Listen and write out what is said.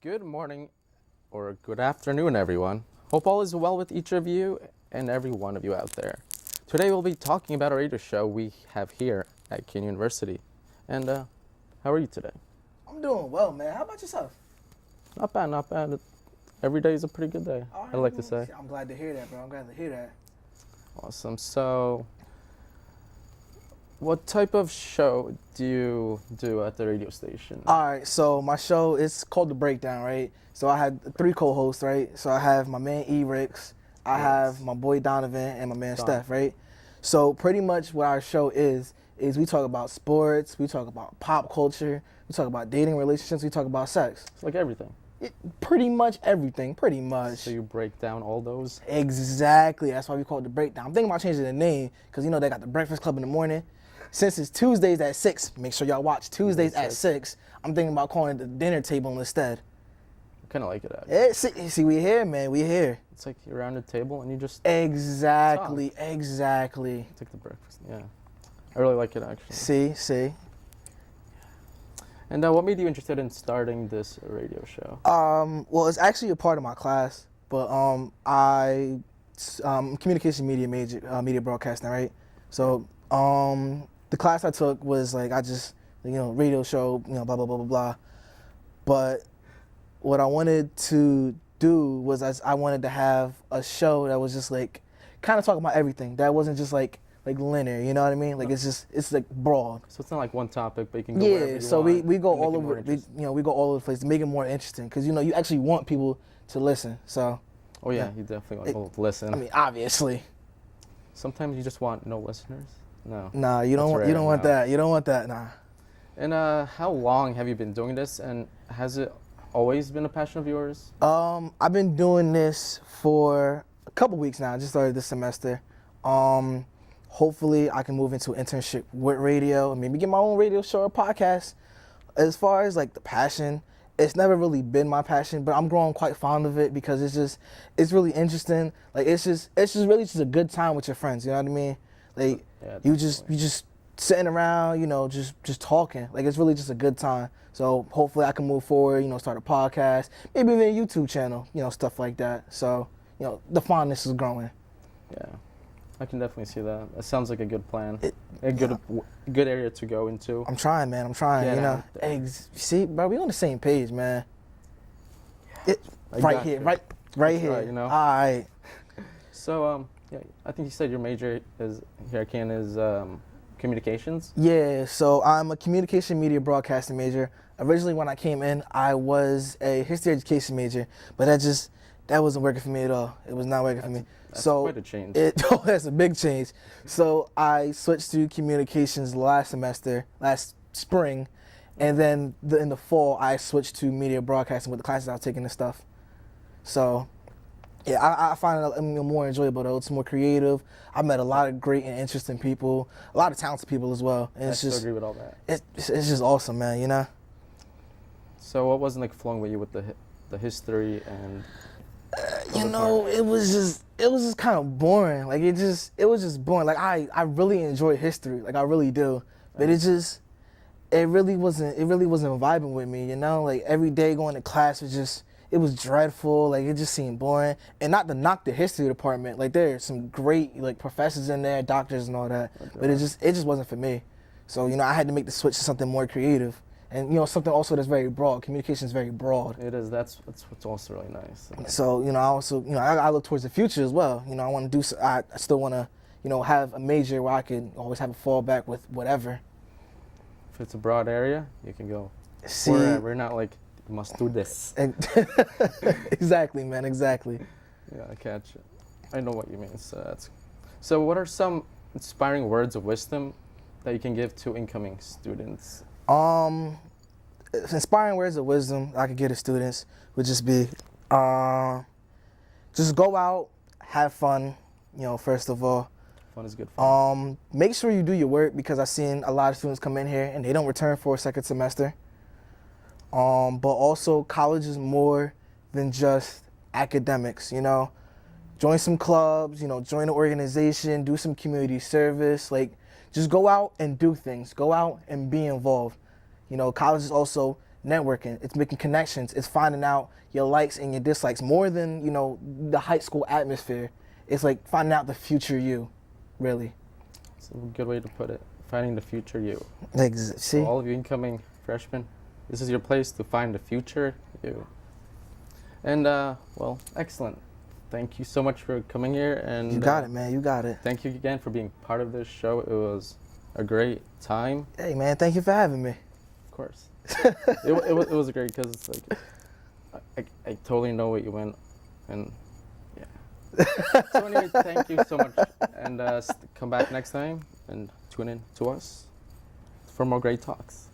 Good morning or good afternoon, everyone. Hope all is well with each of you and every one of you out there. Today we'll be talking about a radio show we have here at Kean University. And how are you today? I'm doing well, man. How about yourself? Not bad, not bad. Every day is a pretty good day, All right, I like to say. I'm glad to hear that, bro. I'm glad to hear that. Awesome. So, what type of show do you do at the radio station? All right, so my show is called The Breakdown, right? So I had 3 co-hosts, right? So I have my man E-Rix, I have my boy Donovan, and my man Steph, right? So pretty much what our show is we talk about sports, we talk about pop culture, we talk about dating, relationships, we talk about sex. It's like everything. Pretty much everything, pretty much. So you break down all those? Exactly. That's why we call it The Breakdown. I'm thinking about changing the name because, you know, they got the Breakfast Club in the morning. Since it's Tuesdays at 6, make sure y'all watch Tuesdays at 6. I'm thinking about calling it The Dinner Table instead. I kind of like it, actually. See, we here, man. We here. It's like you're around the table and you just Exactly. talk. Exactly. Take the breakfast, yeah. I really like it, actually. See. And what made you interested in starting this radio show? Well, it's actually a part of my class, but I communication media major, media broadcasting, right? So the class I took was like radio show, blah blah blah blah blah. But what I wanted to do was I wanted to have a show that was just like kind of talking about everything. That wasn't just like linear, you know what I mean? Like it's like broad. So it's not like one topic, but you can go wherever you so want. we go all over. We go all over the place to make it more interesting because you actually want people to listen. So. Oh yeah, you definitely want people to listen. I mean, obviously. Sometimes you just want no listeners. No. Nah, you don't want that. You don't want that. Nah. And how long have you been doing this? And has it always been a passion of yours? I've been doing this for a couple weeks now. I just started this semester. Hopefully I can move into an internship with radio and maybe get my own radio show or podcast. As far as like the passion, it's never really been my passion, but I'm growing quite fond of it because it's really interesting. Like it's just really just a good time with your friends, you know what I mean? Like yeah, you just sitting around, just talking. Like it's really just a good time. So hopefully I can move forward, start a podcast, maybe even a YouTube channel, stuff like that. So, the fondness is growing. Yeah. I can definitely see that. That sounds like a good plan. A good area to go into. I'm trying, man. I'm trying. See, bro, we on the same page, man. Right here. All right. So, I think you said your major here at Kean is communications. Yeah. So I'm a communication media broadcasting major. Originally, when I came in, I was a history education major, but that wasn't working for me at all. It was not working for me. That's quite a change. That's a big change. So I switched to communications last spring, and then in the fall I switched to media broadcasting with the classes I was taking and stuff. So, yeah, I find it more enjoyable though. It's more creative. I met a lot of great and interesting people, a lot of talented people as well. And I still agree with all that. It's just awesome, man. So what wasn't like flowing with you with the history and? It was just kind of boring. Like it was just boring. Like I really enjoy history. Like I really do. But it really wasn't vibing with me, Like every day going to class it was dreadful. Like it just seemed boring. And not to knock the history department. Like there are some great like professors in there, doctors and all that. Okay. But it just wasn't for me. So, I had to make the switch to something more creative. And something also that's very broad. Communication is very broad. It is. That's what's also really nice. So I also I look towards the future as well. I want to do. I still want to have a major where I can always have a fallback with whatever. If it's a broad area, you can go. See, we're not like you must do this. Exactly, man. Exactly. Yeah, I catch it. I know what you mean. So what are some inspiring words of wisdom that you can give to incoming students? Inspiring words of wisdom I could give to students would just be, just go out, have fun, first of all. Fun is good fun. Make sure you do your work because I've seen a lot of students come in here and they don't return for a second semester. But also college is more than just academics, Join some clubs, join an organization, do some community service, just go out and do things. Go out and be involved. College is also networking. It's making connections. It's finding out your likes and your dislikes more than, the high school atmosphere. It's like finding out the future you, really. It's a good way to put it. Finding the future you. See? For all of you incoming freshmen, this is your place to find the future you. And, well, excellent. Thank you so much for coming here. And You got it, man. You got it. Thank you again for being part of this show. It was a great time. Hey, man. Thank you for having me. Of course. it was great because it's like, I totally know what you went. And, yeah. So anyway, thank you so much. And come back next time and tune in to us for more great talks.